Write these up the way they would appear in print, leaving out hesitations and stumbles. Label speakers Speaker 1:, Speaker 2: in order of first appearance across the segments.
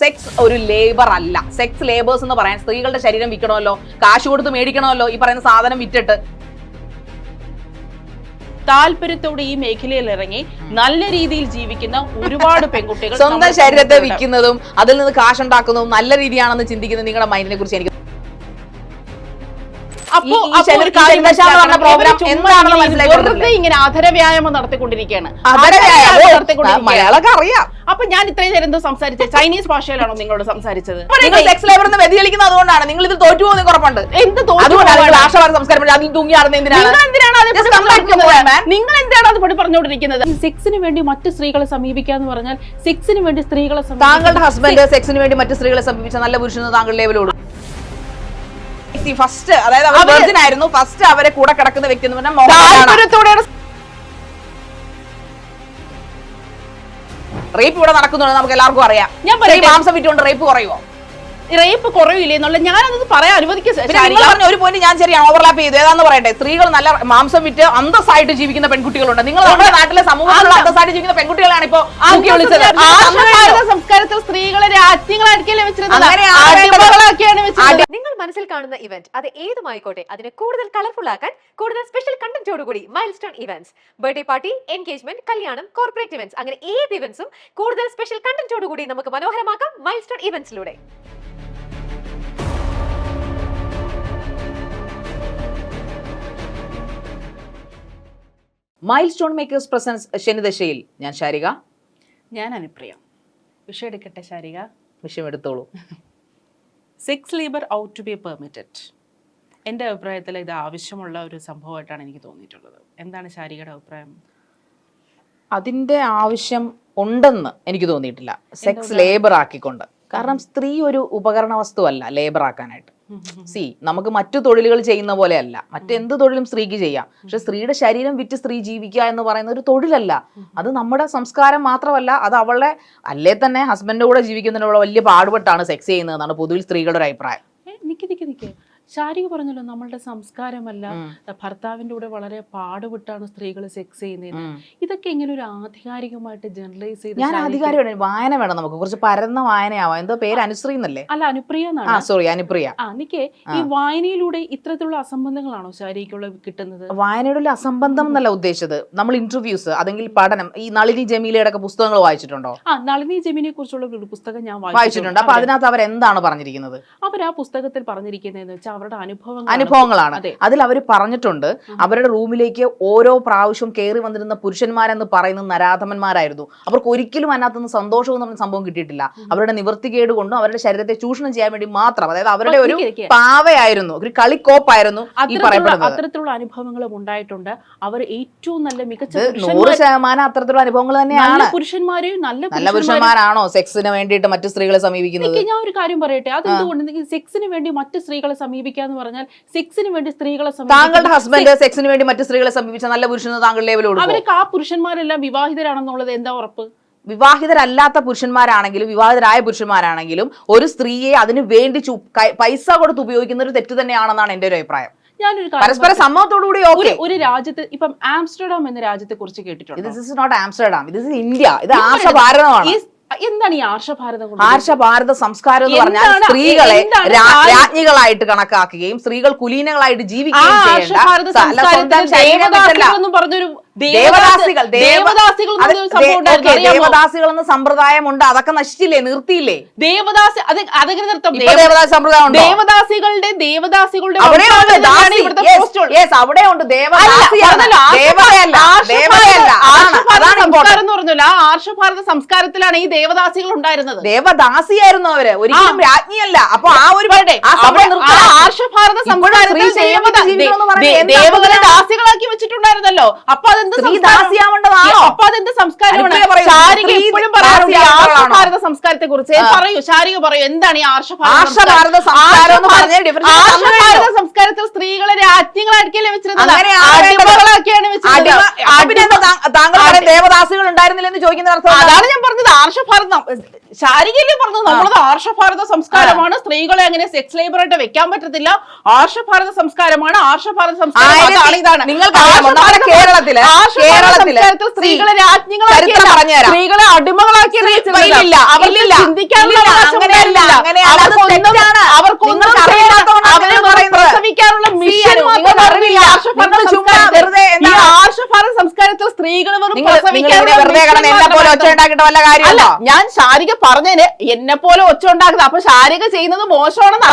Speaker 1: Sex ഒരു labour അല്ല. Sex labours എന്ന് പറയാൻ സ്ത്രീകളുടെ ശരീരം വിൽക്കണമല്ലോ, കാശ് കൊടുത്ത് മേടിക്കണമല്ലോ ഈ പറയുന്ന സാധനം വിറ്റിട്ട്.
Speaker 2: താല്പര്യത്തോടെ ഈ മേഖലയിൽ ഇറങ്ങി നല്ല രീതിയിൽ ജീവിക്കുന്ന ഒരുപാട് പെൺകുട്ടികൾ
Speaker 1: സ്വന്തം ശരീരത്തെ വിൽക്കുന്നതും അതിൽ നിന്ന് കാശുണ്ടാക്കുന്നതും നല്ല രീതിയാണെന്ന് ചിന്തിക്കുന്ന നിങ്ങളുടെ മൈൻഡിനെ കുറിച്ച് എനിക്ക്
Speaker 2: ഇങ്ങനെ അധര വ്യായാമം നടത്തിക്കൊണ്ടിരിക്കുകയാണ്.
Speaker 1: മലയാളമൊക്കെ അറിയാം.
Speaker 2: അപ്പൊ ഞാൻ ഇത്രയും നേരം എന്തോ സംസാരിച്ചത് ചൈനീസ് ഭാഷയിലാണോ നിങ്ങളോട് സംസാരിച്ചത്?
Speaker 1: നിങ്ങൾ സെക്സ് ലേബറിന് വ്യതിചലിക്കുന്നത് അതുകൊണ്ടാണ്. നിങ്ങൾ ഇത് തോറ്റു പോകുന്ന ഉറപ്പുണ്ട്.
Speaker 2: നിങ്ങൾ എന്തിനാണ് അത് പറഞ്ഞുകൊണ്ടിരിക്കുന്നത്? സെക്സിന് വേണ്ടി മറ്റു സ്ത്രീകളെ സമീപിക്കുക എന്ന് പറഞ്ഞാൽ സെക്സിന് വേണ്ടി സ്ത്രീകളെ
Speaker 1: താങ്കളുടെ ഹസ്ബൻഡ് സെക്സിന് വേണ്ടി മറ്റു സ്ത്രീകളെ സമീപിച്ച നല്ല പുരുഷന് താങ്കൾ ലേബലോട് ഫസ്റ്റ്, അതായത് അവർ വെർജിൻ ആയിരുന്നു, ഫസ്റ്റ് അവരെ കൂടെ കിടക്കുന്ന വ്യക്തി എന്ന് പറഞ്ഞാൽ റേപ്പ് ഇവിടെ നടക്കുന്നുണ്ട് നമുക്ക് എല്ലാവർക്കും അറിയാം. ഞാൻ മാംസം വിറ്റുകൊണ്ട് റേപ്പ് കുറയുമോ?
Speaker 2: റേപ്പ് കുറവില്ലേ എന്നുള്ള ഞാനത് പറയാൻ അനുവദിക്കുക.
Speaker 1: ഒരു പോയിന്റ് ഞാൻ ശരി ഓവർലാപ്പ് ചെയ്തു. ഏതാന്ന് പറയട്ടെ, സ്ത്രീകൾ നല്ല മാംസം വിറ്റ് അന്തസ്സായിട്ട് ജീവിക്കുന്ന പെൺകുട്ടികളുണ്ട്. നിങ്ങൾ നമ്മുടെ നാട്ടിലെ സമൂഹത്തിലുള്ള അന്തസ്സായിട്ട് ജീവിക്കുന്ന പെൺകുട്ടികളാണ് ഇപ്പോ
Speaker 2: സംസ്കാരത്തിൽ സ്ത്രീകളെ രാജ്യങ്ങളായിരിക്കല്ലേ വെച്ചിരുന്നത്.
Speaker 3: നിങ്ങൾ മനസ്സിൽ കാണുന്ന ഇവന്റ് അത് ഏതുമായിക്കോട്ടെ, അതിനെ കൂടുതൽ കളർഫുൾ ആക്കാൻ കൂടുതൽ സ്പെഷ്യൽ കണ്ടന്റോടുകൂടി milestone events, birthday party, engagement, കല്യാണം, കോർപ്പറേറ്റ് ഇവന്റ്സ്, അങ്ങനെ ഏത് ഇവന്റ്സും കൂടുതൽ സ്പെഷ്യൽ കണ്ടന്റോടുകൂടി നമുക്ക് മനോഹരമാക്കാം മൈൽസ്റ്റോൺ ഇവന്റ്സിലൂടെ.
Speaker 1: മൈൽ സ്റ്റോൺ മേക്കേഴ്സ് പ്രസൻസ് ശനിദശയിൽ. ഞാൻ ശാരിക.
Speaker 2: ഞാൻ അനുപ്രിയ. വിഷയം എടുക്കട്ടെ ശാരിക?
Speaker 1: വിഷയം എടുത്തോളൂ.
Speaker 2: Sex labour ought to be permitted. എൻ്റെ അഭിപ്രായത്തിൽ ഇത് ആവശ്യമുള്ള ഒരു സംഭവമായിട്ടാണ് എനിക്ക് തോന്നിയിട്ടുള്ളത്. എന്താണ് ശാരികയുടെ അഭിപ്രായം?
Speaker 1: അതിൻ്റെ ആവശ്യം ഉണ്ടെന്ന് എനിക്ക് തോന്നിയിട്ടില്ല സെക്സ് ലേബർ ആക്കിക്കൊണ്ട്. കാരണം സ്ത്രീ ഒരു ഉപകരണ വസ്തുവല്ല ലേബർ ആക്കാനായിട്ട്. നമുക്ക് മറ്റു തൊഴിലുകൾ ചെയ്യുന്ന പോലെ അല്ല. മറ്റെന്ത് തൊഴിലും സ്ത്രീക്ക് ചെയ്യാം. പക്ഷെ സ്ത്രീയുടെ ശരീരം വിറ്റ് സ്ത്രീ ജീവിക്കുക എന്ന് പറയുന്ന ഒരു തൊഴിലല്ല. അത് നമ്മുടെ സംസ്കാരം മാത്രമല്ല, അത് അവളുടെ അല്ലേ തന്നെ ഹസ്ബൻഡിന്റെ കൂടെ ജീവിക്കുന്നതിനുള്ള വലിയ പാടുപെട്ടാണ് സെക്സ് ചെയ്യുന്നതെന്നാണ് പൊതുവിൽ സ്ത്രീകളുടെ ഒരു അഭിപ്രായം.
Speaker 2: നിക്ക് ശാരിക പറഞ്ഞല്ലോ നമ്മളുടെ സംസ്കാരമല്ല, ഭർത്താവിന്റെ കൂടെ വളരെ പാടുപെട്ടാണ് സ്ത്രീകൾ സെക്സ് ചെയ്യുന്നത്. ഇതൊക്കെ ഇങ്ങനെ ഒരു ആധികാരികമായിട്ട് ജനറലൈസ് ചെയ്ത്
Speaker 1: ഞാൻ ആധികാരികമാണ്. വായന വേണം നമുക്ക്, കുറച്ച് പരന്ന വായനയാവാം. എന്തോ പേര് അനുശ്രീ എന്നല്ലേ?
Speaker 2: അല്ല, അനുപ്രിയ.
Speaker 1: സോറി, അനുപ്രിയ.
Speaker 2: നിക്കേ, ഈ വായനയിലൂടെ ഇത്തരത്തിലുള്ള അസംബന്ധങ്ങളാണോ ശാരിക്കുള്ള കിട്ടുന്നത്?
Speaker 1: വായനയുടെ അസംബന്ധം എന്നല്ല ഉദ്ദേശിച്ചത്. നമ്മൾ ഇന്റർവ്യൂസ് അല്ലെങ്കിൽ പഠനം, ഈ നളിനി ജമീലയുടെ ഒക്കെ പുസ്തകങ്ങൾ വായിച്ചിട്ടുണ്ടോ?
Speaker 2: നളിനി ജമീലിനെ കുറിച്ചുള്ള ഒരു പുസ്തകം ഞാൻ
Speaker 1: വായിച്ചിട്ടുണ്ട്. അപ്പൊ അതിനകത്ത് അവരെന്താണ് പറഞ്ഞിരിക്കുന്നത്?
Speaker 2: അവർ ആ പുസ്തകത്തിൽ പറഞ്ഞിരിക്കുന്നതെന്ന് വെച്ചാൽ അവരുടെ
Speaker 1: അനുഭവങ്ങളാണ്. അതിൽ അവർ പറഞ്ഞിട്ടുണ്ട് അവരുടെ റൂമിലേക്ക് ഓരോ പ്രാവശ്യം കയറി വന്നിരുന്ന പുരുഷന്മാരെന്ന് പറയുന്ന നരാധമന്മാരായിരുന്നു. അവർക്ക് ഒരിക്കലും അതിനകത്തുനിന്ന് സന്തോഷം എന്ന് പറഞ്ഞ സംഭവം കിട്ടിയിട്ടില്ല. അവരുടെ നിവൃത്തികേട് കൊണ്ടും അവരുടെ ശരീരത്തെ ചൂഷണം ചെയ്യാൻ വേണ്ടി മാത്രം. അതായത് അവരുടെ ഒരു പാവയായിരുന്നു, ഒരു കളിക്കോപ്പായിരുന്നു ഈ പറയപ്പെടുന്നത്.
Speaker 2: അത്തരത്തിലുള്ള അനുഭവങ്ങളും ഉണ്ടായിട്ടുണ്ട്. അവർ ഏറ്റവും നല്ല മികച്ച
Speaker 1: 100% അത്തരത്തിലുള്ള അനുഭവങ്ങൾ തന്നെയാണ്.
Speaker 2: പുരുഷന്മാരെയും നല്ല
Speaker 1: പുരുഷന്മാരാണോ സെക്സിന് വേണ്ടിയിട്ട് മറ്റു സ്ത്രീകളെ സമീപിക്കുന്നത്?
Speaker 2: ഞാൻ ഒരു കാര്യം പറയട്ടെ, അതെന്തുകൊണ്ട് സെക്സിന് വേണ്ടി മറ്റു സ്ത്രീകളെ സമീപിക്കാന്ന് പറഞ്ഞാൽ സെക്സിന് വേണ്ടി സ്ത്രീകളെ
Speaker 1: താങ്കളുടെ ഹസ്ബൻഡ് സെക്സിന് വേണ്ടി മറ്റു സ്ത്രീകളെ സമീപിച്ച നല്ല പുരുഷന് താങ്കൾ ലേബലോട്
Speaker 2: അവർക്ക് ആ പുരുഷന്മാരെല്ലാം വിവാഹിതരാണെന്നുള്ളത് എന്താ ഉറപ്പ്?
Speaker 1: വിവാഹിതരല്ലാത്ത പുരുഷന്മാരാണെങ്കിലും വിവാഹിതരായ പുരുഷന്മാരാണെങ്കിലും ഒരു സ്ത്രീയെ അതിന് വേണ്ടി പൈസ കൊടുത്ത് ഉപയോഗിക്കുന്ന ഒരു തെറ്റ് തന്നെയാണെന്നാണ് എന്റെ ഒരു അഭിപ്രായം. പരസ്പര സമ്മതത്തോടുകൂടി
Speaker 2: ഒരു രാജ്യത്ത് ഇപ്പം ആംസ്റ്റർഡാം എന്ന രാജ്യത്തെ കുറിച്ച് കേട്ടിട്ടുണ്ട്.
Speaker 1: This is not Amsterdam, this is India. ഇത് ആർഷഭാരതമാണ്.
Speaker 2: എന്താണ് ഈ ആർഷഭാരതം?
Speaker 1: ആർഷഭാരത സംസ്കാരം എന്ന് പറഞ്ഞാൽ സ്ത്രീകളെ രാജ്ഞികളായിട്ട് കണക്കാക്കുകയും സ്ത്രീകൾ കുലീനകളായിട്ട് ജീവിക്കുകയും ദേവദാസികൾ എന്ന സമ്പ്രദായമുണ്ട്. അതൊക്കെ നശിച്ചില്ലേ, നിർത്തിയില്ലേ?
Speaker 2: ദേവദാസികളുടെ
Speaker 1: അവിടെയുണ്ട്
Speaker 2: ആർഷഭാരത സംസ്കാരത്തിലാണ് ഈ ദേവദാസികൾ ഉണ്ടായിരുന്നത്.
Speaker 1: ദേവദാസിയായിരുന്നു അവര്, ഒരിക്കലും രാജ്ഞിയല്ല. അപ്പൊ ആ ഒരു
Speaker 2: ആർഷഭാരത സംസ്കാരത്തിൽ ദേവകളെ ദാസികളാക്കി വെച്ചിട്ടുണ്ടായിരുന്നല്ലോ. അപ്പൊ അതെന്ത്
Speaker 1: ദാസിയാവേണ്ടതാണോ?
Speaker 2: അപ്പൊ അതെന്ത് സംസ്കാരമാണ്? ശാരിക എപ്പോഴും പറയാറുണ്ട് ആർഷഭാരത സംസ്കാരത്തെ കുറിച്ച്. പറയൂ ശാരിക, പറയൂ എന്താണ് ഈ
Speaker 1: ആർഷഭാരത സംസ്കാരം?
Speaker 2: ആർഷഭാരത സംസ്കാരത്തിൽ സ്ത്രീകളെ രാജ്ഞികളായിരിക്കല്ലേ വെച്ചിരുന്നത്, അടിമകളാക്കിയാണ് വെച്ചിരുന്നത്.
Speaker 1: താങ്കൾ ദേവദാസികൾ ഉണ്ടായിരുന്നില്ലെന്ന് ചോദിക്കുന്ന അർത്ഥം
Speaker 2: അതാണ് ഞാൻ പറഞ്ഞത്. ആർഷഭാരതം ശാരികല്ലേ പറഞ്ഞത്, നമ്മളത് ആർഷഭാരത സംസ്കാരമാണ്. സ്ത്രീകളെ അങ്ങനെ സെക്സ് ലേബറായിട്ട് വെക്കാൻ പറ്റത്തില്ല. ആർഷഭാരത സംസ്കാരമാണ്. ആർഷഭാരത സംസ്കാരം ഇതാണ്.
Speaker 1: കേരളത്തില്
Speaker 2: സ്ത്രീകളെ രാജ്ഞികളാക്കി, സ്ത്രീകളെ അടിമകളാക്കി ചിന്തിക്കാനുള്ള പ്രസവിക്കാനുള്ള മിഷൻ സംസ്കാരത്തിൽ സ്ത്രീകൾ അല്ല. ഞാൻ ശാരിക പറഞ്ഞതിന് എന്നെ പോലെ ഒച്ച ഉണ്ടാക്കുന്നത്. അപ്പൊ ശാരിക ചെയ്യുന്നത് മോശമാണെന്ന്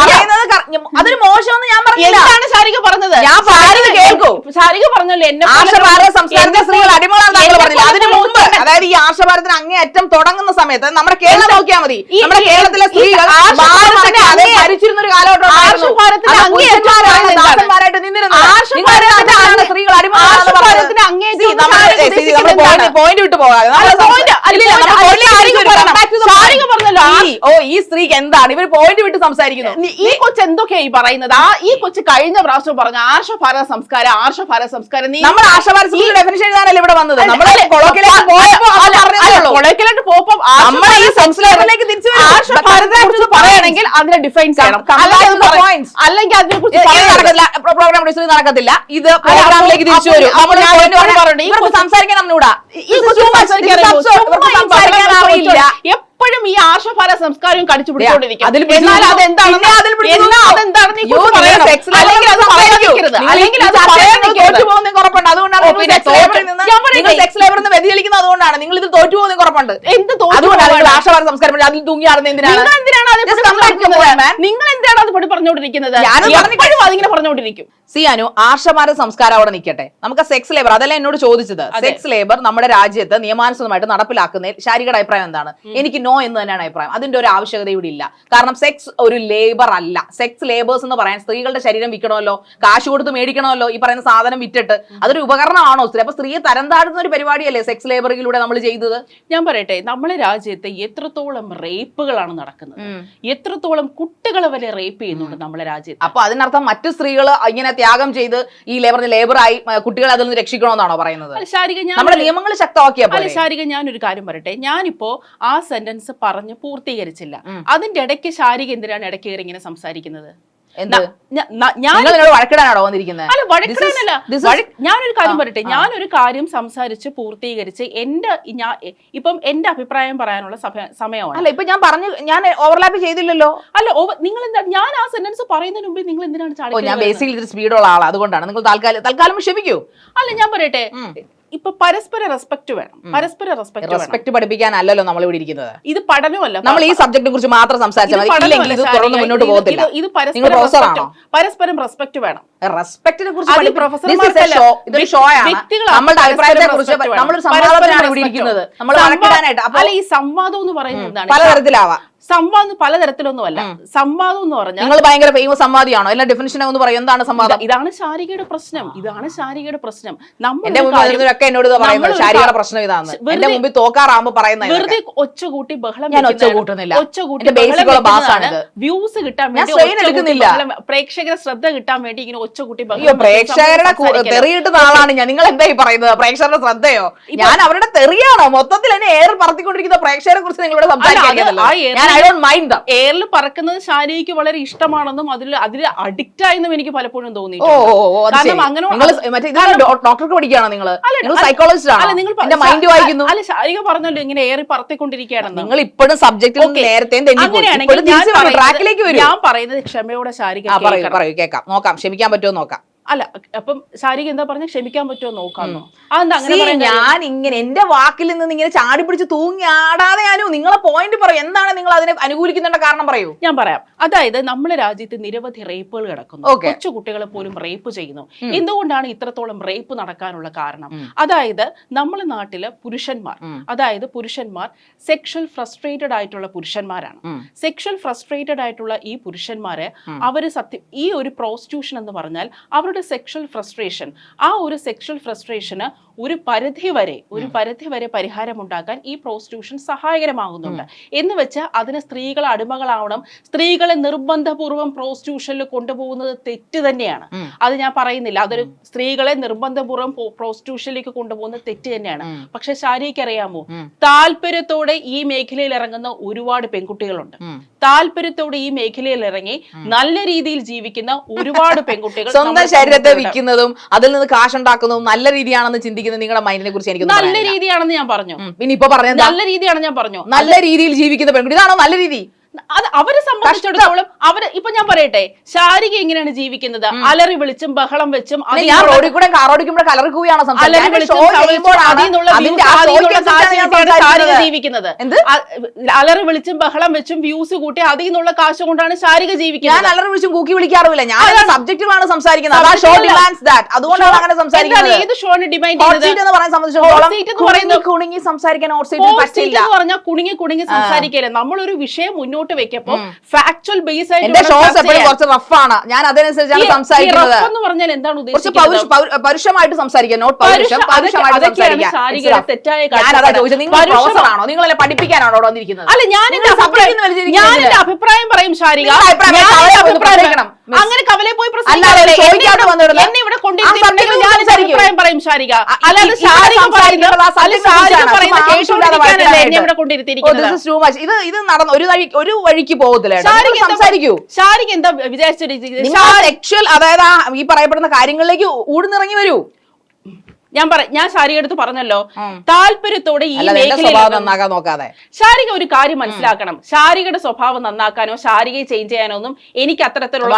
Speaker 1: അതൊരു മോശമെന്ന് ഞാൻ പറഞ്ഞില്ല.
Speaker 2: എന്താണ് ശാരിക പറഞ്ഞത്?
Speaker 1: ഞാൻ പറയുന്നത് കേൾക്കൂ.
Speaker 2: ശാരിക പറഞ്ഞല്ലോ എന്നെ
Speaker 1: ആർഷഭാരത സംസ്കാരത്തെ സ്ത്രീകൾ അടിമകളാണെന്ന് പറഞ്ഞില്ല. അതിന് മുമ്പ്, അതായത് ഈ ആർഷഭാരതത്തിന് അങ്ങേയറ്റം തുടങ്ങുന്ന സമയത്ത് നമ്മുടെ കേരളം നോക്കിയാൽ മതി. നമ്മുടെ കേരളത്തിലെ സ്ത്രീകൾ ഭരിച്ചിരുന്ന ഒരു കാലഘട്ടം ദാസന്മാരായിട്ട് നിന്നിരുന്നത്. സ്ത്രീകൾ പോയിന്റ് വിട്ടു പോകാതെ ഈ സ്ത്രീക്ക് എന്താണ് ഇവർ പോയിന്റ് വിട്ട് സംസാരിക്കുന്നു?
Speaker 2: ഈ കൊച്ചു എന്തൊക്കെയായി പറയുന്നത്? ഈ കൊച്ചു കഴിഞ്ഞ പ്രാവശ്യം പറഞ്ഞു ആർഷഭാരത സംസ്കാരം.
Speaker 1: നമ്മൾ ആർഷഭാരത ഡെഫിനിഷൻ എഴുതാനല്ലേ ഇവിടെ വന്നത്. നമ്മളെ കൊളോക്കിലേക്ക് പോയപ്പോ നമ്മൾ ഈ സംസ്കാരത്തിലേക്ക് തിരിച്ചു
Speaker 2: ആർഷഭാരതത്തെ കുറിച്ച് പറയുകയാണെങ്കിൽ അതിനെ ഡിഫൈൻ ചെയ്യണം. അല്ലെങ്കിൽ അതിനെ കുറിച്ച്
Speaker 1: പ്രോഗ്രാം നടക്കത്തില്ല. ഇത് പ്രോഗ്രാമിലേക്ക് തിരിച്ചു വരും. സംസാരിക്കാൻ നമ്മളൂടാ
Speaker 2: എപ്പോഴും ഈ ആർഷഭാരത സംസ്കാരവും കടിച്ചു പിടിച്ചോണ്ടിരിക്കും.
Speaker 1: അതുകൊണ്ടാണ് നിങ്ങൾ ഇത് തോറ്റു പോകുന്ന കുറപ്പുണ്ട്. ആർഷഭാരത സംസ്കാരം അതിൽ തൂങ്ങിയാടുന്ന എന്തിനാണ്?
Speaker 2: നിങ്ങൾ എന്തിനാണ് അത് പറഞ്ഞുകൊണ്ടിരിക്കുന്നത്? അതിങ്ങനെ പറഞ്ഞുകൊണ്ടിരിക്കും.
Speaker 1: സിയാനു, ആർഷഭാരത സംസ്കാരം അവിടെ നിൽക്കട്ടെ. നമുക്ക് സെക്സ് ലേബർ, അതല്ല എന്നോട് ചോദിച്ചത്. സെക്സ് ലേബർ നമ്മുടെ രാജ്യത്ത് നിയമാനുസൃതമായിട്ട് നടപ്പിലാക്കുന്നതിൽ ശാരികയുടെ അഭിപ്രായം എന്താണ്? എനിക്ക് നോ എന്ന് തന്നെയാണ് അഭിപ്രായം. അതിന്റെ ഒരു ആവശ്യകത ഇവിടെ ഇല്ല. കാരണം സെക്സ് ഒരു ലേബർ അല്ല. സെക്സ് ലേബേഴ്സ് എന്ന് പറയാൻ സ്ത്രീകളുടെ ശരീരം വിൽക്കണമല്ലോ, കാശ് കൊടുത്ത് മേടിക്കണമല്ലോ, ഈ പറയുന്ന സാധനം വിറ്റിട്ട് അതൊരു ഉപകരണമാണോ സ്ത്രീ? അപ്പൊ സ്ത്രീയെ തരം താഴ്ത്തുന്ന ഒരു പരിപാടിയല്ലേ സെക്സ് ലേബറിലൂടെ നമ്മൾ ചെയ്തത്?
Speaker 2: ഞാൻ പറയട്ടെ, നമ്മുടെ രാജ്യത്ത് എത്രത്തോളം റേപ്പുകളാണ് നടക്കുന്നത്, എത്രത്തോളം കുട്ടികളെ വരെ റേപ്പ് ചെയ്യുന്നുണ്ട് നമ്മുടെ രാജ്യത്ത്.
Speaker 1: അപ്പൊ അതിനർത്ഥം മറ്റു സ്ത്രീകൾ ഇങ്ങനെ ത്യാഗം ചെയ്ത് ഈ ലേബറായി കുട്ടികളെ അതിൽ നിന്ന് രക്ഷിക്കണമെന്നാണോ പറയുന്നത്? നമ്മുടെ നിയമങ്ങൾ ശക്തമാക്കിയപ്പോൾ
Speaker 2: ശാരിക, ഞാനൊരു കാര്യം പറയട്ടെ. ഞാനിപ്പോ ആ സെന്റൻസ് പറഞ്ഞ് പൂർത്തീകരിച്ചില്ല. അതിന്റെ ഇടയ്ക്ക് ശാരിക എന്തിനാണ് ഇടയ്ക്ക് കയറി ഇങ്ങനെ സംസാരിക്കുന്നത്?
Speaker 1: വഴക്കിടാനാണോ വന്നിരിക്കുന്നത്?
Speaker 2: അല്ല, വഴക്കിടാനല്ല. ഞാനൊരു കാര്യം പറയട്ടെ. ഞാനൊരു കാര്യം സംസാരിച്ച് പൂർത്തീകരിച്ച് ഇപ്പം എന്റെ അഭിപ്രായം പറയാനുള്ള സമയമാണ്.
Speaker 1: അല്ല, ഇപ്പൊ ഞാൻ ഓവർലാപ്പ് ചെയ്തില്ലല്ലോ.
Speaker 2: അല്ല, നിങ്ങൾ എന്താ, ഞാൻ ആ സെന്റൻസ് പറയുന്നതിന് മുമ്പ് നിങ്ങൾ എന്തിനാണ് ചാടി?
Speaker 1: ഞാൻ ബേസിക്കലി സ്പീഡുള്ള ആളാണ്, അതുകൊണ്ടാണ്. നിങ്ങൾ തൽക്കാലം ക്ഷമിക്കൂ.
Speaker 2: അല്ല, ഞാൻ പറയട്ടെ, ഇപ്പൊ പരസ്പര റെസ്പെക്ട് വേണം. പരസ്പര റെസ്പെക്ട്
Speaker 1: പഠിപ്പിക്കാനല്ലോ നമ്മൾ ഇവിടെ ഇരിക്കുന്നത്.
Speaker 2: ഇത് പഠനമല്ല.
Speaker 1: നമ്മൾ ഈ സബ്ജക്റ്റിനെ കുറിച്ച് മാത്രം സംസാരിച്ചാൽ മുന്നോട്ട് പോകത്തില്ല.
Speaker 2: ഇത് പരസ്പരം റെസ്പെക്ട് വേണം.
Speaker 1: റെസ്പെക്റ്റിനെ കുറിച്ച് നമ്മുടെ അഭിപ്രായത്തെ കുറിച്ച് നമ്മളൊരു സംവാദത്തിനാണ് ഇവിടെ ഇരിക്കുന്നത്. നമ്മൾ വഴക്കിടാനായിട്ട്.
Speaker 2: അല്ല, ഈ സംവാദം എന്ന് പറയുന്നത് എന്താണ്?
Speaker 1: പലതരത്തിലാവാം.
Speaker 2: സംവാദം പലതരത്തിലൊന്നുമല്ല. സംവാദം എന്ന് പറഞ്ഞാൽ
Speaker 1: നിങ്ങൾ ഭയങ്കര ഫേമസ് സംവാദിയാണോ? എല്ലാ ഡെഫിനിഷൻ ഒന്ന് പറയും. എന്താണ് സംവാദം?
Speaker 2: ഇതാണ് ശാരികയുടെ പ്രശ്നം.
Speaker 1: എന്നോട് ശാരികയുടെ പ്രശ്നം ഇതാണ്. എന്റെ മുമ്പിൽ തോക്കാറാകുമ്പോ പറയുന്നത്
Speaker 2: വെറുതെ ഒച്ചകൂട്ടി ബഹളം.
Speaker 1: ഞാൻ ഒച്ച കൂട്ടുന്നില്ല.
Speaker 2: വ്യൂസ് കിട്ടാൻ വേണ്ടി, പ്രേക്ഷകരെ ശ്രദ്ധ കിട്ടാൻ വേണ്ടി ഇങ്ങനെ ഒച്ചകൂട്ടി ബഹളം.
Speaker 1: പ്രേക്ഷകരുടെ തെറിയിട്ട ആളാണ് ഞാൻ. നിങ്ങൾ എന്തായി പറയുന്നത്? പ്രേക്ഷകരുടെ ശ്രദ്ധയോ? ഞാൻ അവരുടെ തെറിയാണോ? മൊത്തത്തിൽ എന്നെ ഏറെ പറത്തിക്കൊണ്ടിരിക്കുന്ന പ്രേക്ഷകരെ കുറിച്ച് നിങ്ങളോട് സംസാരിക്കുന്നത്.
Speaker 2: എയറിൽ പറക്കുന്നത് ശാരികയ്ക്ക് വളരെ ഇഷ്ടമാണെന്നും അതിൽ അഡിക്റ്റ് ആയെന്നും എനിക്ക് പലപ്പോഴും തോന്നി.
Speaker 1: ഡോക്ടർക്ക് പഠിക്കുകയാണോ നിങ്ങൾ? സൈക്കോളജിസ്റ്റ് ആണോ? നിങ്ങൾ മൈൻഡ് വായിക്കുന്നു.
Speaker 2: അല്ല, ശാരിക പറഞ്ഞല്ലോ ഇങ്ങനെ ഏറി പറത്തിക്കൊണ്ടിരിക്കുകയാണെന്ന്.
Speaker 1: നിങ്ങൾ ഇപ്പോഴും സബ്ജക്റ്റിൽ നേരത്തെ
Speaker 2: ഞാൻ പറയുന്നത് ക്ഷമയോടെ ശാരിക
Speaker 1: പറയൂ, കേൾക്കാം, നോക്കാം, ക്ഷമിക്കാൻ പറ്റുമോ നോക്കാം.
Speaker 2: അല്ല, അപ്പം ശാരിക എന്താ പറഞ്ഞ ക്ഷമിക്കാൻ പറ്റുമോ നോക്കാന്നോ?
Speaker 1: ഞാൻ ഇങ്ങനെ എന്റെ വാക്കിൽ നിന്ന് ഇങ്ങനെ ചാടി പിടിച്ച് തൂങ്ങി ആടാതെ ഞാനും നിങ്ങളെ പോയിന്റ് പറയും. എന്താണ് നിങ്ങൾ അതിനെ അനുകൂലിക്കുന്നതിന്റെ കാരണം പറയൂ.
Speaker 2: ഞാൻ പറയാം. അതായത് നമ്മുടെ രാജ്യത്ത് നിരവധി റേപ്പുകൾ കിടക്കുന്നു. കൊച്ചു കുട്ടികളെ പോലും റേപ്പ് ചെയ്യുന്നു. എന്തുകൊണ്ടാണ് ഇത്രത്തോളം റേപ്പ് നടക്കാനുള്ള കാരണം? അതായത് നമ്മുടെ നാട്ടില് പുരുഷന്മാർ സെക്ഷൽ ഫ്രസ്ട്രേറ്റഡ് ആയിട്ടുള്ള പുരുഷന്മാരാണ്. സെക്ഷൽ ഫ്രസ്ട്രേറ്റഡ് ആയിട്ടുള്ള ഈ പുരുഷന്മാരെ അവര് ഈ ഒരു പ്രോസ്റ്റിറ്റ്യൂഷൻ എന്ന് പറഞ്ഞാൽ അവരുടെ സെക്ഷൽ ഫ്രസ്ട്രേഷൻ, ആ ഒരു സെക്ഷൽ ഫ്രസ്ട്രേഷന് ഒരു പരിധി വരെ പരിഹാരമുണ്ടാക്കാൻ ഈ പ്രോസ്റ്റിറ്റ്യൂഷൻ സഹായകരമാകുന്നുണ്ട്. എന്ന് വെച്ച് അതിന് സ്ത്രീകൾ അടിമകളാവണം, സ്ത്രീകളെ നിർബന്ധപൂർവ്വം പ്രോസ്റ്റിറ്റ്യൂഷനിൽ കൊണ്ടുപോകുന്നത് തെറ്റ് തന്നെയാണ്. അത് ഞാൻ പറയുന്നില്ല. അതൊരു സ്ത്രീകളെ നിർബന്ധപൂർവ്വം പ്രോസ്റ്റിറ്റ്യൂഷനിലേക്ക് കൊണ്ടുപോകുന്നത് തെറ്റ് തന്നെയാണ്. പക്ഷെ ശാരികയ്ക്ക് അറിയാമോ, താല്പര്യത്തോടെ ഈ മേഖലയിൽ ഇറങ്ങുന്ന ഒരുപാട് പെൺകുട്ടികളുണ്ട്. താല്പര്യത്തോടെ ഈ മേഖലയിൽ ഇറങ്ങി നല്ല രീതിയിൽ ജീവിക്കുന്ന ഒരുപാട് പെൺകുട്ടികൾ
Speaker 1: സ്വന്തം ശരീരത്തെ വിൽക്കുന്നതും അതിൽ നിന്ന് കാശുണ്ടാക്കുന്നതും നല്ല രീതിയാണെന്ന് ചിന്തിക്കുന്നത് നിങ്ങളുടെ മൈൻഡിനെ കുറിച്ച് എനിക്ക്
Speaker 2: നല്ല രീതിയാണെന്ന് ഞാൻ പറഞ്ഞു.
Speaker 1: പിന്നെ ഇപ്പൊ പറഞ്ഞത്
Speaker 2: നല്ല രീതിയാണ് ഞാൻ പറഞ്ഞു.
Speaker 1: നല്ല രീതിയിൽ ജീവിക്കുന്ന പെൺകുട്ടി ഇതാണോ നല്ല രീതി?
Speaker 2: അത് അവരെ സംബന്ധിച്ചിടത്തോളം അവര് ഇപ്പൊ ഞാൻ പറയട്ടെ, ശാരിക എങ്ങനെയാണ് ജീവിക്കുന്നത്? അലറി വിളിച്ചും ബഹളം വെച്ചും
Speaker 1: ഞാൻ റോഡിൽ കൂടെ കാർ ഓടിക്കുമ്പോൾ കലറി കൂവിയാണോ
Speaker 2: ശാരിക ജീവിക്കുന്നത്? അലറി വിളിച്ചും ബഹളം വെച്ചും വ്യൂസ് കൂട്ടി അതിൽ നിന്നുള്ള കാശ് കൊണ്ടാണ് ശാരിക ജീവിക്കുന്നത്.
Speaker 1: ഞാൻ അലറി വിളിച്ചും കൂക്കി വിളിക്കാറില്ല, ഞാൻ സബ്ജക്റ്റീവാണ് സംസാരിക്കുന്നത്. അതുകൊണ്ടാണ് അങ്ങനെ സംസാരിക്കുന്നത്.
Speaker 2: ഏത് ഷോന് ഡിമാൻഡ്
Speaker 1: കുണുങ്ങി സംസാരിക്കാൻ
Speaker 2: പറഞ്ഞാൽ കുണുങ്ങി കുണുങ്ങി സംസാരിക്കില്ല. നമ്മളൊരു വിഷയം മുന്നോട്ട് വെക്കപ്പോ ഫാക്ച്വൽ ബേസ് ആയിട്ട്
Speaker 1: എന്റെ ഷോസ് എപ്പോഴും കുറച്ച് റഫാണ്, ഞാൻ അതനുസരിച്ചാണ് സംസാരിക്കുന്നത്.
Speaker 2: എന്ന് പറഞ്ഞാൽ എന്താണ് ഉദ്ദേശിക്കുന്നത്?
Speaker 1: പരുഷമായിട്ട് സംസാരിക്കാൻ, നോട്ട് പരുഷം, പരുഷമായിട്ട് സംസാരിക്കാൻ.
Speaker 2: തെറ്റായ
Speaker 1: ആണോ നിങ്ങളെ പഠിപ്പിക്കാനാണോ വന്നിരിക്കുന്നത്?
Speaker 2: അല്ല, ഞാൻ എന്റെ അഭിപ്രായം പറയും ശാരിക. അങ്ങനെ കവലെ പോയി എന്നെ ഇവിടെ കൊണ്ടിരിക്കും അഭിപ്രായം പറയും ശാരിക. അല്ലാതെ ശാരിക ഇവിടെ കൊണ്ടിരുത്തിയിരിക്കുന്നത്.
Speaker 1: ഇത് നടന്ന ഒരു വഴിക്ക് പോകത്തില്ല. സംസാരിക്കൂ.
Speaker 2: ശാരിക എന്താ വിചാരിച്ചിരിക്കുന്നത്?
Speaker 1: സെക്ഷൽ, അതായത് ഈ പറയപ്പെടുന്ന കാര്യങ്ങളിലേക്ക് ഊടുന്നിറങ്ങി വരൂ.
Speaker 2: ഞാൻ ശാരിക അടുത്ത് പറഞ്ഞല്ലോ, താല്പര്യത്തോടെ ഈ മേഖലയിൽ
Speaker 1: നോക്കാതെ.
Speaker 2: ശാരിക ഒരു കാര്യം മനസ്സിലാക്കണം, ശാരികയുടെ സ്വഭാവം നന്നാക്കാനോ ശാരികയെ ചേഞ്ച് ചെയ്യാനോ ഒന്നും എനിക്ക് അത്തരത്തിലുള്ള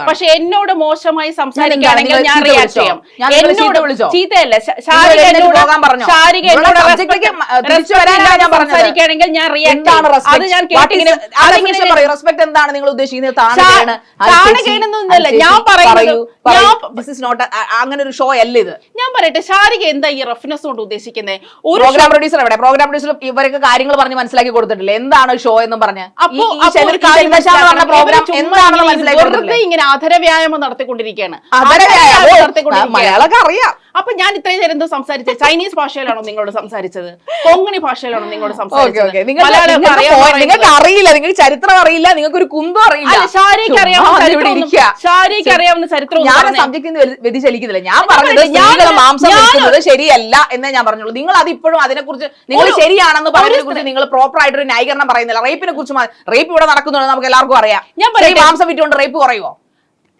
Speaker 2: പക്ഷെ എന്നോട് മോശമായി സംസാരിക്കുകയാണെങ്കിൽ ഞാൻ റിയാക്ട് ചെയ്യാം. എന്നോട് ചീത്തയല്ല, ശാരിക സംസാരിക്കുകയാണെങ്കിൽ ഞാൻ റിയാക്ട് ചെയ്യും. അത് ഞാൻ കേട്ടിങ്ങനെ
Speaker 1: റെസ്പെക്ട് എന്താണ് നിങ്ങൾ ഉദ്ദേശിക്കുന്നത്?
Speaker 2: ഞാൻ പറയുന്നത്
Speaker 1: അങ്ങനെ ഷോ അല്ല ഇത്.
Speaker 2: ഞാൻ പറയട്ടെ, ശാരിക എന്താ ഈ റഫ്നെസ് കൊണ്ട് ഉദ്ദേശിക്കുന്നത്?
Speaker 1: പ്രോഗ്രാം പ്രൊഡ്യൂസർ എവിടെ? പ്രോഗ്രാം പ്രൊഡ്യൂസർ ഇവരൊക്കെ കാര്യങ്ങൾ പറഞ്ഞ് മനസ്സിലാക്കി കൊടുത്തിട്ടില്ല. എന്താണ് ഷോ എന്ന് പറഞ്ഞ്
Speaker 2: ഇങ്ങനെ അധര വ്യായാമം നടത്തിക്കൊണ്ടിരിക്കുകയാണ്.
Speaker 1: മലയാളമൊക്കെ അറിയാം.
Speaker 2: അപ്പൊ ഞാൻ ഇത്രയും നേരം എന്തോ സംസാരിച്ചത് ചൈനീസ് ഭാഷയിലാണോ നിങ്ങളോട് സംസാരിച്ചത്? കൊങ്ങണി ഭാഷയിലാണോ നിങ്ങളോട് സംസാരിച്ചത്?
Speaker 1: നിങ്ങൾക്ക് അറിയില്ല, നിങ്ങൾക്ക് ചരിത്രം അറിയില്ല, നിങ്ങൾക്ക് ഒരു കുന്തം അറിയില്ല.
Speaker 2: ശാരിക്ക് അറിയാവുന്ന ചരിത്രം
Speaker 1: ഞാൻ സബ്ജക്റ്റിൽ നിന്ന് വ്യതിചലിക്കുന്നില്ല. ഞാൻ പറഞ്ഞത് സ്ത്രീകളെ മാംസം കഴിക്കുന്നത് ശരിയല്ല എന്നേ ഞാൻ പറഞ്ഞുള്ളൂ. നിങ്ങൾ അത് ഇപ്പോഴും അതിനെക്കുറിച്ച് നിങ്ങൾ ശരിയാണെന്ന് പറയുന്നതിനെ കുറിച്ച് നിങ്ങൾ പ്രോപ്പർ ആയിട്ടൊരു ന്യായീകരണം പറയുന്നില്ല. റേപ്പിനെ കുറിച്ച് റേപ്പ് ഇവിടെ നടക്കുന്നുണ്ട്, നമുക്ക് എല്ലാവർക്കും അറിയാം. മാംസം വിറ്റുകൊണ്ട് റേപ്പ് കുറയുമോ?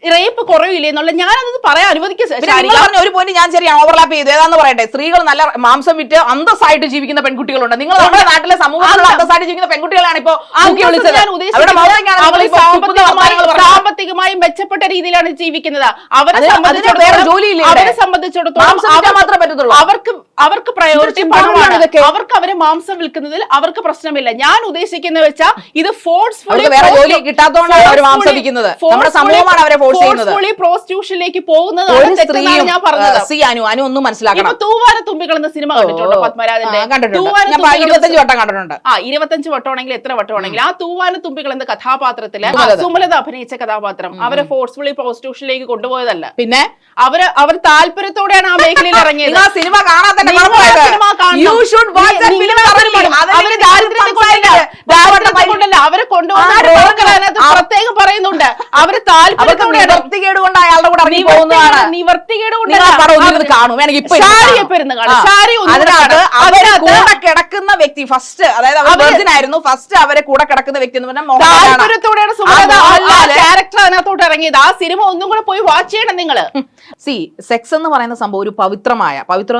Speaker 2: റേപ്പ് കുറവില്ലേ എന്നുള്ള ഞാനത് പറയാൻ അനുവദിക്കുക.
Speaker 1: ഒരു പോയിന്റ് ഞാൻ ശരി ഓവർലാപ്പ് ചെയ്തു. ഏതാന്ന് പറയട്ടെ, സ്ത്രീകൾ നല്ല മാംസം വിറ്റ് അന്തസ്സായിട്ട് ജീവിക്കുന്ന പെൺകുട്ടികളുണ്ട്. നിങ്ങൾ നമ്മുടെ നാട്ടിലെ സമൂഹത്തിൽ അന്തസ്സായിട്ട് ജീവിക്കുന്ന പെൺകുട്ടികളാണ് ഇപ്പൊ
Speaker 2: സാമ്പത്തികമായി മെച്ചപ്പെട്ട രീതിയിലാണ് ജീവിക്കുന്നത്. അവരെ സംബന്ധിച്ചിടത്തോളം അവർക്ക് പ്രയോറിറ്റി പണമാണ്. അവർക്ക് അവരെ മാംസം വിൽക്കുന്നതിൽ അവർക്ക് പ്രശ്നമില്ല. ഞാൻ ഉദ്ദേശിക്കുന്നത് വെച്ചാൽ ഇത് ഫോഴ്സ്ഫുള്ളി
Speaker 1: ജോലി കിട്ടാത്തതുകൊണ്ടാണ് അവർ മാംസം വിൽക്കുന്നത്. നമ്മുടെ സമൂഹമാണ് അവരെ
Speaker 2: പ്രോസ്റ്റിറ്റ്യൂഷനിലേക്ക് പോകുന്നതാണ് തെറ്റാണ് ഞാൻ പറഞ്ഞത്.
Speaker 1: അനു ഒന്നും മനസ്സിലാക്കണം.
Speaker 2: തൂവാനത്തുമ്പികൾ എന്ന സിനിമ കണ്ടിട്ടുണ്ടോ പത്മരാജന്റെ? 25 വട്ടമാണെങ്കിൽ എത്ര വട്ടമാണെങ്കിൽ ആ തൂവാനത്തുമ്പികൾ എന്ന കഥാപാത്രത്തില് സുമലത അഭിനയിച്ച കഥാപാത്രം അവരെ ഫോഴ്സ്ഫുള്ളി പ്രോസ്റ്റിറ്റ്യൂഷനിലേക്ക് കൊണ്ടുപോയതല്ല.
Speaker 1: പിന്നെ
Speaker 2: അവർ താല്പര്യത്തോടെയാണ് ആ മേഖലയിൽ ഇറങ്ങിയത്.
Speaker 1: സിനിമ കാണാൻ
Speaker 2: അവരെ കൊണ്ടുപോകുന്ന പ്രത്യേകം പറയുന്നുണ്ട്. അവര് താല്പര്യത്തോടെ
Speaker 1: നിവർത്തികേട് കൊണ്ട് അയാളുടെ കൂടെ ഇറങ്ങി പോകുന്നതാണ്.
Speaker 2: നിവർത്തികേട് കൊണ്ട്
Speaker 1: കാണും. കൂടെ കിടക്കുന്ന വ്യക്തി ഫസ്റ്റ്, അതായത് ആയിരുന്നു ഫസ്റ്റ് അവരെ കൂടെ കിടക്കുന്ന വ്യക്തി എന്ന് പറഞ്ഞാൽ
Speaker 2: താല്പര്യത്തോടെയാണ് ക്യാരക്ടർ അതിനകത്തോട്ട് ഇറങ്ങിയത്. ആ സിനിമ ഒന്നും കൂടെ പോയി വാച്ച് ചെയ്യണം നിങ്ങള്.
Speaker 1: സെക്സ് എന്ന് പറയുന്ന സംഭവം ഒരു പവിത്രം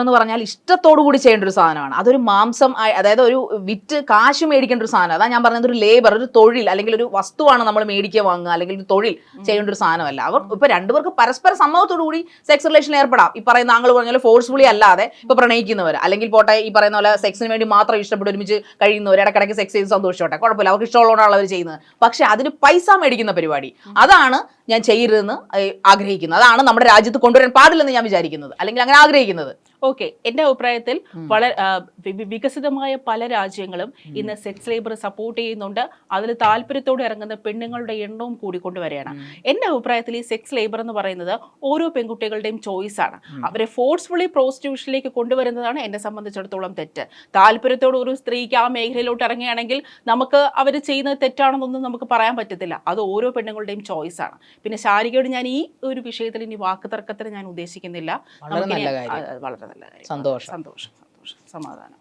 Speaker 1: എന്ന് പറഞ്ഞാൽ ഇഷ്ടത്തോടു കൂടി ചെയ്യേണ്ട ഒരു സാധനമാണ്. അതൊരു മാംസം, അതായത് ഒരു വിറ്റ് കാശ് മേടിക്കേണ്ട ഒരു സാധനം. അതാ ഞാൻ പറഞ്ഞത്, ഒരു ലേബർ, ഒരു തൊഴിൽ അല്ലെങ്കിൽ ഒരു വസ്തുവാണ് നമ്മൾ മേടിക്കുക വാങ്ങുക അല്ലെങ്കിൽ ഒരു തൊഴിൽ ചെയ്യേണ്ട ഒരു സാധനമല്ല. അവർ ഇപ്പൊ രണ്ടുപേർക്ക് പരസ്പര സമ്മതത്തോടു കൂടി സെക്സ് റിലേഷനിൽ ഏർപ്പെടാം. ഈ പറയുന്ന ആങ്ങൾ പറഞ്ഞാൽ ഫോഴ്സ്ഫുള്ളി അല്ലാതെ ഇപ്പൊ പ്രണയിക്കുന്നവർ അല്ലെങ്കിൽ പോട്ടെ ഈ പറയുന്ന പോലെ സെക്സിന് വേണ്ടി മാത്രം ഇഷ്ടപ്പെട്ട് ഒരുമിച്ച് കഴിയുന്നവർ, ഇടയ്ക്കിടയ്ക്ക് സെക്സ് ചെയ്ത് സന്തോഷിച്ചോട്ടെ, കുഴപ്പമില്ല, അവർക്ക് ഇഷ്ടമുള്ളതാണ് അവർ ചെയ്യുന്നത്. പക്ഷെ അതിന് പൈസ മേടിക്കുന്ന പരിപാടി, അതാണ് ഞാൻ ചെയ്യരുതെന്ന് ആഗ്രഹിക്കുന്നത്. അതാണ് നമ്മുടെ രാജ്യത്ത് കൊണ്ടുവരാൻ പാടില്ലെന്ന് ഞാൻ വിചാരിക്കുന്നത്, അല്ലെങ്കിൽ അങ്ങനെ ആഗ്രഹിക്കുന്നത്.
Speaker 2: ഓക്കെ, എന്റെ അഭിപ്രായത്തിൽ വളരെ വികസിതമായ പല രാജ്യങ്ങളും ഇന്ന് സെക്സ് ലേബർ സപ്പോർട്ട് ചെയ്യുന്നുണ്ട്. അതിൽ താല്പര്യത്തോടെ ഇറങ്ങുന്ന പെണ്ണുങ്ങളുടെ എണ്ണവും കൂടിക്കൊണ്ടുവരികയാണ്. എന്റെ അഭിപ്രായത്തിൽ ഈ സെക്സ് ലേബർ എന്ന് പറയുന്നത് ഓരോ പെൺകുട്ടികളുടെയും ചോയ്സ് ആണ്. അവരെ ഫോഴ്സ്ഫുള്ളി പ്രോസ്റ്റിറ്റ്യൂഷനിലേക്ക് കൊണ്ടുവരുന്നതാണ് എന്നെ സംബന്ധിച്ചിടത്തോളം തെറ്റ്. താല്പര്യത്തോടെ ഒരു സ്ത്രീക്ക് ആ മേഖലയിലോട്ട് ഇറങ്ങുകയാണെങ്കിൽ നമുക്ക് അവർ ചെയ്യുന്നത് തെറ്റാണെന്നൊന്നും നമുക്ക് പറയാൻ പറ്റത്തില്ല. അത് ഓരോ പെണ്ണുങ്ങളുടെയും ചോയ്സ് ആണ്. പിന്നെ ശാരികയോട് ഞാൻ ഈ ഒരു വിഷയത്തിൽ ഇനി വാക്ക് തർക്കത്തിന് ഞാൻ ഉദ്ദേശിക്കുന്നില്ല. വളരെ
Speaker 1: നല്ല കാര്യം.
Speaker 2: വളരെ നല്ല കാര്യം.
Speaker 1: സന്തോഷം,
Speaker 2: സന്തോഷം, സന്തോഷം, സമാധാനം.